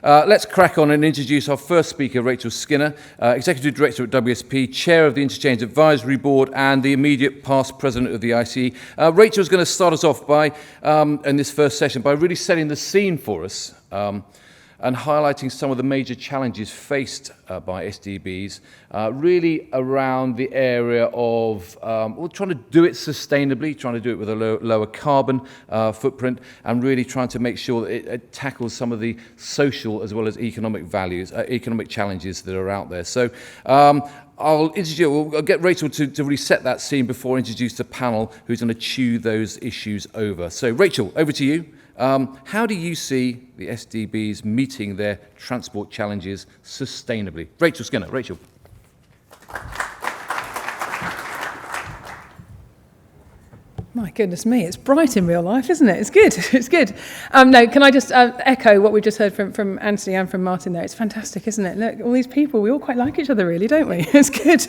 Let's crack on and introduce our first speaker, Rachel Skinner, Executive Director at WSP, Chair of the Interchange Advisory Board and the immediate past President of the ICE. Rachel is going to start us off by, in this first session, by really setting the scene for us and highlighting some of the major challenges faced by SDBs, really around the area of trying to do it sustainably, trying to do it with a lower carbon footprint, and really trying to make sure that it tackles some of the social as well as economic values, economic challenges that are out there. So I'll get Rachel to really set that scene before I introduce the panel who's going to chew those issues over. So Rachel, over to you. How do you see the SDBs meeting their transport challenges sustainably? Rachel Skinner. Rachel. My goodness me, it's bright in real life, isn't it? It's good, it's good. No, can I just echo what we just heard from Anthony and from Martin there? It's fantastic, isn't it? Look, all these people, we all quite like each other really, don't we? It's good.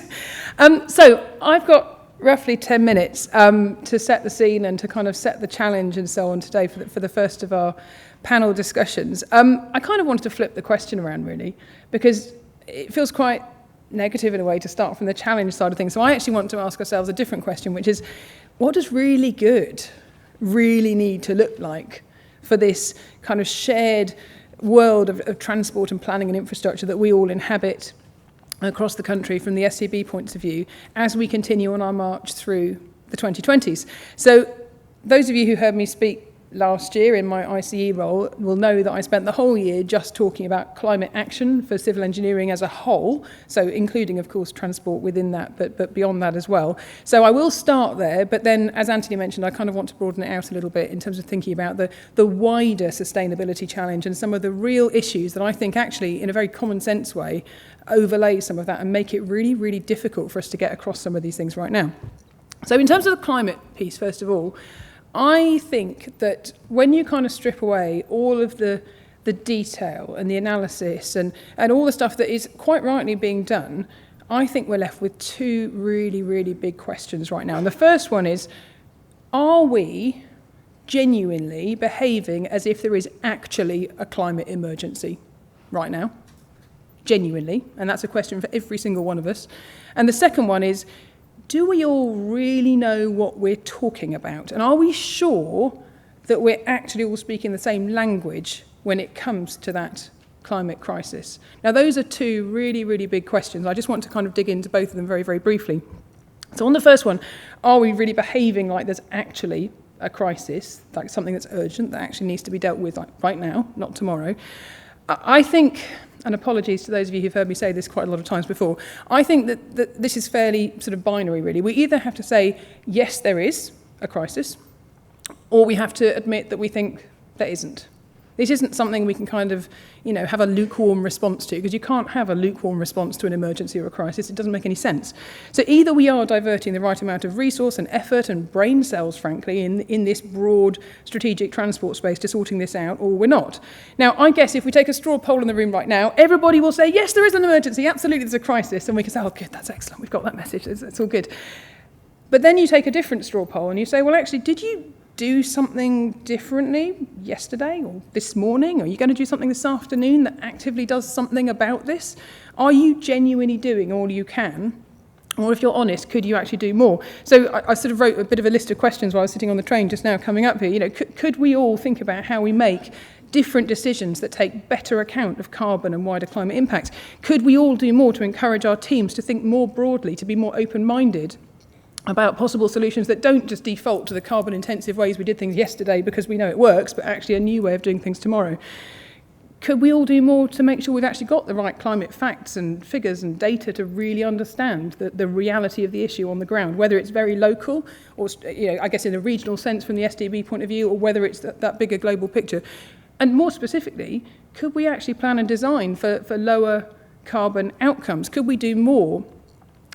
So I've got roughly 10 minutes to set the scene and to kind of set the challenge and so on today for the first of our panel discussions. I kind of wanted to flip the question around really, because it feels quite negative in a way to start from the challenge side of things. So I actually want to ask ourselves a different question, which is, what does really good really need to look like for this kind of shared world of transport and planning and infrastructure that we all inhabit across the country from the SCB points of view as we continue on our march through the 2020s. So those of you who heard me speak last year in my ICE role will know that I spent the whole year just talking about climate action for civil engineering as a whole, so including, of course, transport within that, but beyond that as well. So I will start there, but then, as Anthony mentioned, I kind of want to broaden it out a little bit in terms of thinking about the wider sustainability challenge and some of the real issues that I think actually, in a very common sense way, overlay some of that and make it really, really difficult for us to get across some of these things right now. So in terms of the climate piece, first of all, I think that when you kind of strip away all of the detail and the analysis and all the stuff that is quite rightly being done, I think we're left with two really, really big questions right now. And the first one is, are we genuinely behaving as if there is actually a climate emergency right now? Genuinely, and that's a question for every single one of us. And the second one is, do we all really know what we're talking about? And are we sure that we're actually all speaking the same language when it comes to that climate crisis? Now, those are two really, really big questions. I just want to kind of dig into both of them very, very briefly. So on the first one, are we really behaving like there's actually a crisis, like something that's urgent, that actually needs to be dealt with like right now, not tomorrow? I think, and apologies to those of you who've heard me say this quite a lot of times before, I think that this is fairly sort of binary, really. We either have to say, yes, there is a crisis, or we have to admit that we think there isn't. This isn't something we can kind of, have a lukewarm response to, because you can't have a lukewarm response to an emergency or a crisis. It doesn't make any sense. So either we are diverting the right amount of resource and effort and brain cells, frankly, in this broad strategic transport space to sorting this out, or we're not. Now, I guess if we take a straw poll in the room right now, everybody will say, yes, there is an emergency, absolutely there's a crisis, and we can say, oh, good, that's excellent, we've got that message, it's all good. But then you take a different straw poll and you say, well, actually, did you do something differently yesterday or this morning? Are you going to do something this afternoon that actively does something about this? Are you genuinely doing all you can? Or if you're honest, could you actually do more? So I sort of wrote a bit of a list of questions while I was sitting on the train just now coming up here. Could we all think about how we make different decisions that take better account of carbon and wider climate impacts? Could we all do more to encourage our teams to think more broadly, to be more open-minded about possible solutions that don't just default to the carbon-intensive ways we did things yesterday because we know it works, but actually a new way of doing things tomorrow? Could we all do more to make sure we've actually got the right climate facts and figures and data to really understand the reality of the issue on the ground, whether it's very local or, I guess in a regional sense from the SDB point of view, or whether it's that bigger global picture? And more specifically, could we actually plan and design for lower carbon outcomes? Could we do more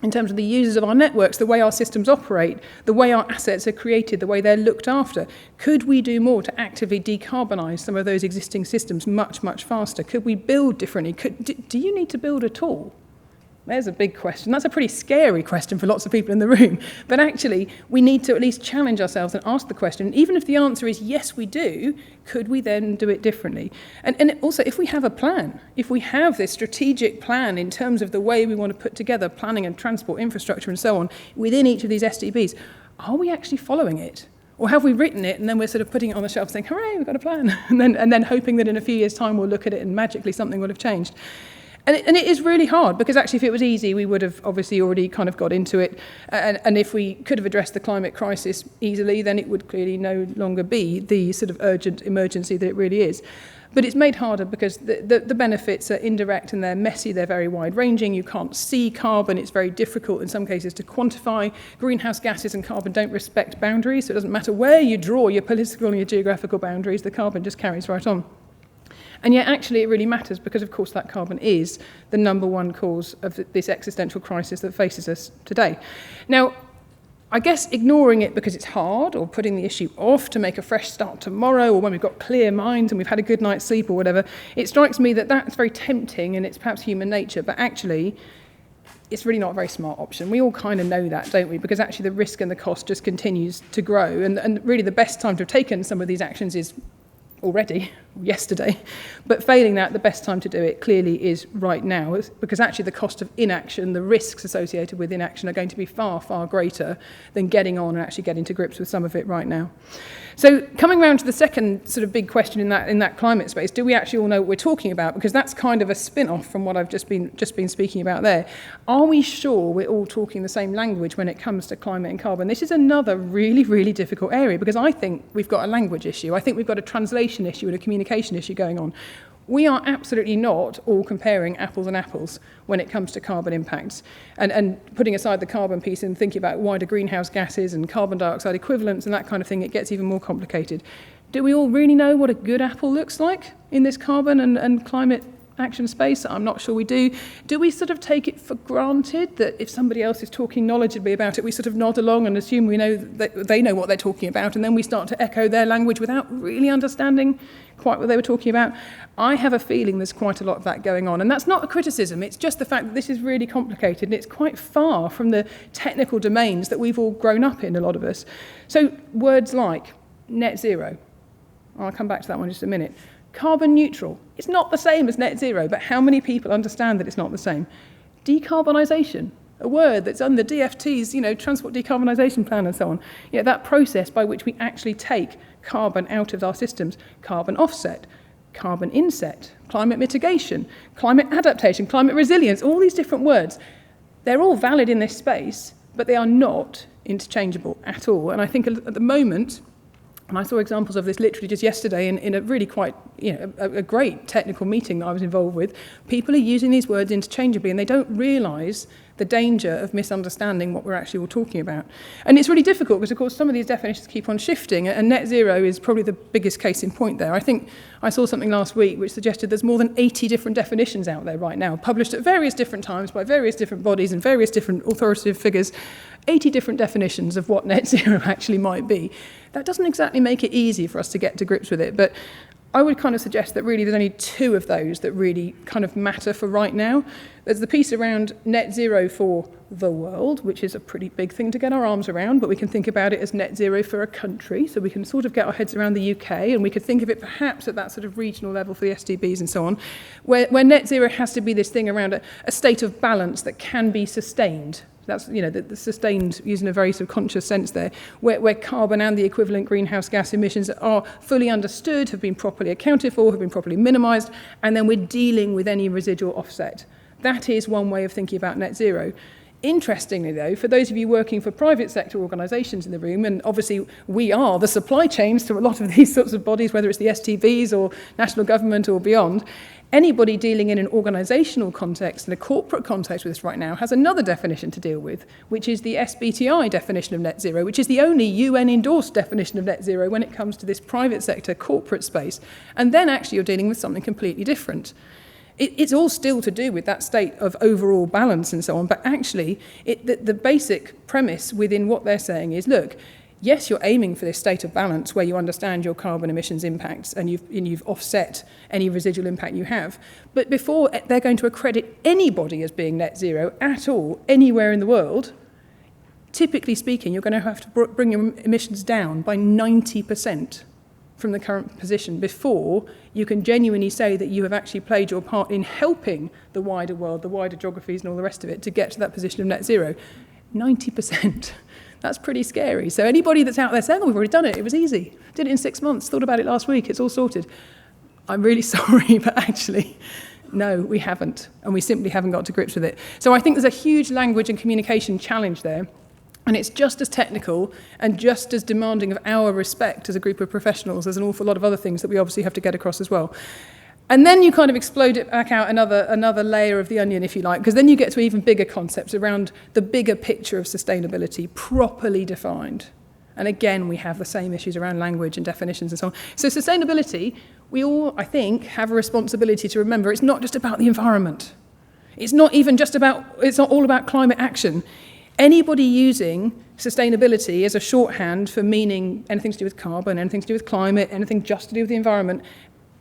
in terms of the users of our networks, the way our systems operate, the way our assets are created, the way they're looked after? Could we do more to actively decarbonise some of those existing systems much, much faster? Could we build differently? Do you need to build at all? There's a big question. That's a pretty scary question for lots of people in the room. But actually, we need to at least challenge ourselves and ask the question, even if the answer is yes, we do, could we then do it differently? And also, if we have a plan, if we have this strategic plan in terms of the way we want to put together planning and transport infrastructure and so on within each of these SDBs, are we actually following it? Or have we written it and then we're sort of putting it on the shelf saying, hooray, we've got a plan, and then hoping that in a few years' time we'll look at it and magically something will have changed? And it is really hard, because actually if it was easy, we would have obviously already kind of got into it. And if we could have addressed the climate crisis easily, then it would clearly no longer be the sort of urgent emergency that it really is. But it's made harder because the benefits are indirect and they're messy, they're very wide-ranging. You can't see carbon, it's very difficult in some cases to quantify. Greenhouse gases and carbon don't respect boundaries, so it doesn't matter where you draw your political and your geographical boundaries, the carbon just carries right on. And yet actually it really matters, because of course that carbon is the number one cause of this existential crisis that faces us today. Now, I guess ignoring it because it's hard, or putting the issue off to make a fresh start tomorrow, or when we've got clear minds and we've had a good night's sleep or whatever, it strikes me that that's very tempting and it's perhaps human nature, but actually it's really not a very smart option. We all kind of know that, don't we? Because actually the risk and the cost just continues to grow, and really the best time to have taken some of these actions is already, yesterday. But failing that, the best time to do it clearly is right now, because actually the cost of inaction, the risks associated with inaction are going to be far, far greater than getting on and actually getting to grips with some of it right now. So coming around to the second sort of big question in that climate space, do we actually all know what we're talking about? Because that's kind of a spin-off from what I've just been speaking about there. Are we sure we're all talking the same language when it comes to climate and carbon? This is another really, really difficult area, because I think we've got a language issue. I think we've got a translation issue and a communication issue going on. We are absolutely not all comparing apples and apples when it comes to carbon impacts. And putting aside the carbon piece and thinking about wider greenhouse gases and carbon dioxide equivalents and that kind of thing, it gets even more complicated. Do we all really know what a good apple looks like in this carbon and climate action space? I'm not sure we do. Do we sort of take it for granted that if somebody else is talking knowledgeably about it, we sort of nod along and assume we know that they know what they're talking about, and then we start to echo their language without really understanding quite what they were talking about? I have a feeling there's quite a lot of that going on, and that's not a criticism, it's just the fact that this is really complicated and it's quite far from the technical domains that we've all grown up in, a lot of us. So words like net zero, I'll come back to that one in just a minute. Carbon neutral, it's not the same as net zero, but how many people understand that it's not the same? Decarbonisation, a word that's on the DFT's, Transport Decarbonisation Plan and so on. That process by which we actually take carbon out of our systems. Carbon offset, carbon inset, climate mitigation, climate adaptation, climate resilience, all these different words. They're all valid in this space, but they are not interchangeable at all. And I think at the moment, and I saw examples of this literally just yesterday in a really quite, a great technical meeting that I was involved with. People are using these words interchangeably, and they don't realise the danger of misunderstanding what we're actually all talking about. And it's really difficult because, of course, some of these definitions keep on shifting, and net zero is probably the biggest case in point there. I think I saw something last week which suggested there's more than 80 different definitions out there right now, published at various different times by various different bodies and various different authoritative figures. 80 different definitions of what net zero actually might be. That doesn't exactly make it easy for us to get to grips with it, but I would kind of suggest that really there's only two of those that really kind of matter for right now. There's the piece around net zero for the world, which is a pretty big thing to get our arms around, but we can think about it as net zero for a country, so we can sort of get our heads around the UK, and we could think of it perhaps at that sort of regional level for the SDBs and so on, where net zero has to be this thing around a state of balance that can be sustained. That's, the sustained, using a very sort of conscious sense there, where carbon and the equivalent greenhouse gas emissions are fully understood, have been properly accounted for, have been properly minimised, and then we're dealing with any residual offset. That is one way of thinking about net zero. Interestingly, though, for those of you working for private sector organisations in the room, and obviously we are the supply chains to a lot of these sorts of bodies, whether it's the STBs or national government or beyond, anybody dealing in an organisational context, in a corporate context with this right now, has another definition to deal with, which is the SBTI definition of net zero, which is the only UN-endorsed definition of net zero when it comes to this private sector corporate space. And then actually you're dealing with something completely different. It's all still to do with that state of overall balance and so on, but actually the basic premise within what they're saying is, look, yes, you're aiming for this state of balance where you understand your carbon emissions impacts and you've offset any residual impact you have. But before they're going to accredit anybody as being net zero at all, anywhere in the world, typically speaking, you're going to have to bring your emissions down by 90% from the current position before you can genuinely say that you have actually played your part in helping the wider world, the wider geographies and all the rest of it to get to that position of net zero. 90%. That's pretty scary. So anybody that's out there saying, oh, we've already done it, it was easy, did it in 6 months, thought about it last week, it's all sorted. I'm really sorry, but actually, no, we haven't. And we simply haven't got to grips with it. So I think there's a huge language and communication challenge there. And it's just as technical and just as demanding of our respect as a group of professionals as an awful lot of other things that we obviously have to get across as well. And then you kind of explode it back out another layer of the onion, if you like, because then you get to even bigger concepts around the bigger picture of sustainability, properly defined. And again, we have the same issues around language and definitions and so on. So sustainability, we all, I think, have a responsibility to remember it's not just about the environment. It's not all about climate action. Anybody using sustainability as a shorthand for meaning anything to do with carbon, anything to do with climate, anything just to do with the environment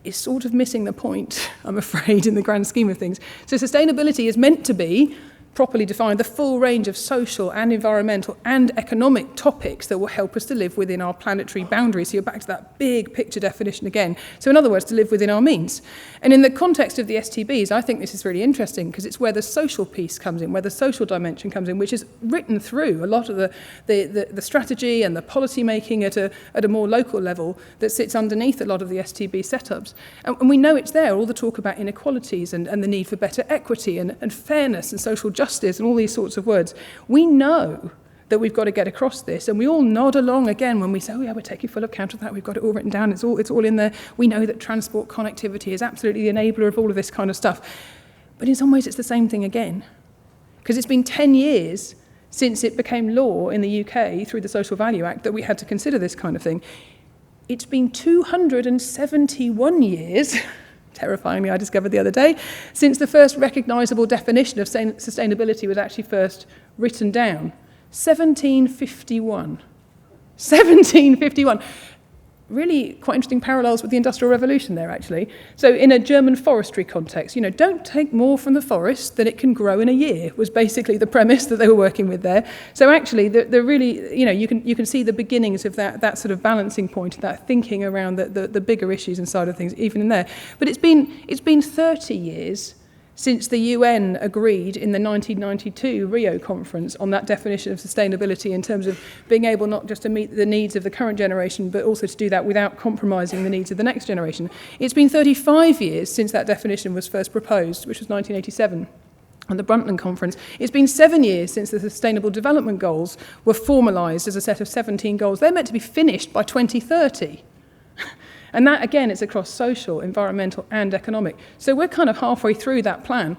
is sort of missing the point, I'm afraid, in the grand scheme of things. So sustainability is meant to be properly defined the full range of social and environmental and economic topics that will help us to live within our planetary boundaries. So you're back to that big picture definition again. So in other words, to live within our means. And in the context of the STBs, I think this is really interesting because it's where the social piece comes in, where the social dimension comes in, which is written through a lot of the strategy and the policy making at a more local level that sits underneath a lot of the STB setups. And we know it's there, all the talk about inequalities and the need for better equity and fairness and social justice and all these sorts of words. We know that we've got to get across this, and we all nod along again when we say, oh yeah, we're taking full account of that, we've got it all written down, it's all in there. We know that transport connectivity is absolutely the enabler of all of this kind of stuff. But in some ways it's the same thing again. Because it's been 10 years since it became law in the UK through the Social Value Act that we had to consider this kind of thing. It's been 271 years terrifyingly, I discovered the other day, since the first recognisable definition of sustainability was actually first written down. 1751. 1751. Really quite interesting parallels with the Industrial Revolution there, actually. So in a German forestry context, don't take more from the forest than it can grow in a year, was basically the premise that they were working with there. So actually, they're really, you can see the beginnings of that sort of balancing point, that thinking around the bigger issues inside of things, even in there. But it's been 30 years since the UN agreed in the 1992 Rio conference on that definition of sustainability in terms of being able not just to meet the needs of the current generation, but also to do that without compromising the needs of the next generation. It's been 35 years since that definition was first proposed, which was 1987. On the Brundtland Conference. It's been 7 years since the Sustainable Development Goals were formalised as a set of 17 goals. They're meant to be finished by 2030. And that, again, it's across social, environmental and economic. So we're kind of halfway through that plan.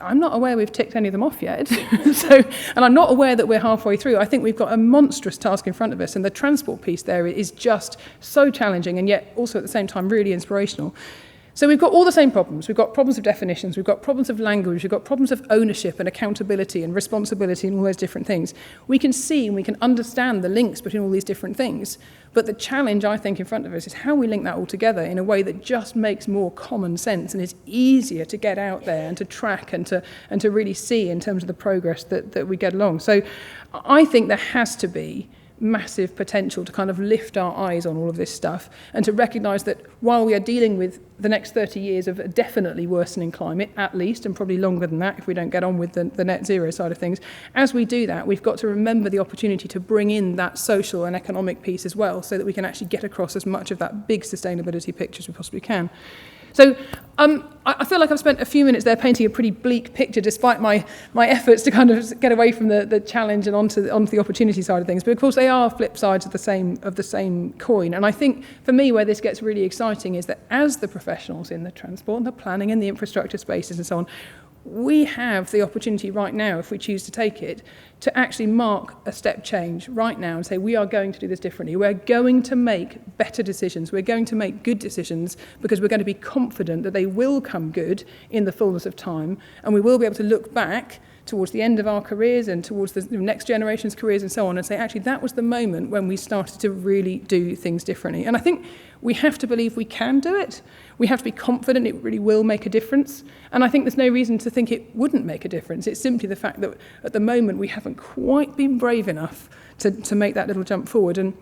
I'm not aware we've ticked any of them off yet. And I'm not aware that we're halfway through. I think we've got a monstrous task in front of us. And the transport piece there is just so challenging and yet also at the same time really inspirational. So we've got all the same problems. We've got problems of definitions, we've got problems of language, we've got problems of ownership and accountability and responsibility and all those different things. We can see and we can understand the links between all these different things. But the challenge, I think, in front of us is how we link that all together in a way that just makes more common sense and is easier to get out there and to track and to really see in terms of the progress that we get along. So I think there has to be massive potential to kind of lift our eyes on all of this stuff and to recognise that while we are dealing with the next 30 years of a definitely worsening climate, at least, and probably longer than that if we don't get on with the net zero side of things, as we do that, we've got to remember the opportunity to bring in that social and economic piece as well so that we can actually get across as much of that big sustainability picture as we possibly can. So I feel like I've spent a few minutes there painting a pretty bleak picture despite my efforts to kind of get away from the challenge and onto the opportunity side of things. But of course they are flip sides of the same coin. And I think for me where this gets really exciting is that as the professionals in the transport and the planning and the infrastructure spaces and so on, we have the opportunity right now, if we choose to take it, to actually mark a step change right now and say we are going to do this differently. We're going to make better decisions. We're going to make good decisions because we're going to be confident that they will come good in the fullness of time, and we will be able to look back towards the end of our careers and towards the next generation's careers and so on, and say, actually, that was the moment when we started to really do things differently. And I think we have to believe we can do it. We have to be confident it really will make a difference. And I think there's no reason to think it wouldn't make a difference. It's simply the fact that at the moment we haven't quite been brave enough to make that little jump forward. And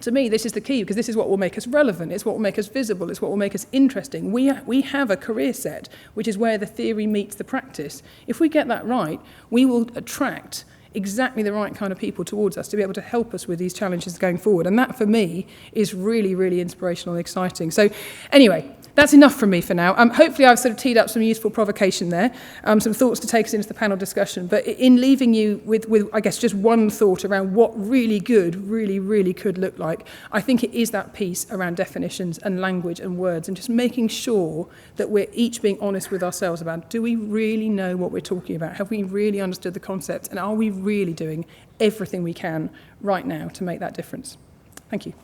to me, this is the key, because this is what will make us relevant, it's what will make us visible, it's what will make us interesting. We have a career set, which is where the theory meets the practice. If we get that right, we will attract exactly the right kind of people towards us to be able to help us with these challenges going forward. And that, for me, is really, really inspirational and exciting. So anyway, that's enough from me for now. Hopefully I've sort of teed up some useful provocation there, some thoughts to take us into the panel discussion. But in leaving you with, I guess, just one thought around what really good really could look like, I think it is that piece around definitions and language and words, and just making sure that we're each being honest with ourselves about, do we really know what we're talking about? Have we really understood the concepts? And are we really doing everything we can right now to make that difference? Thank you.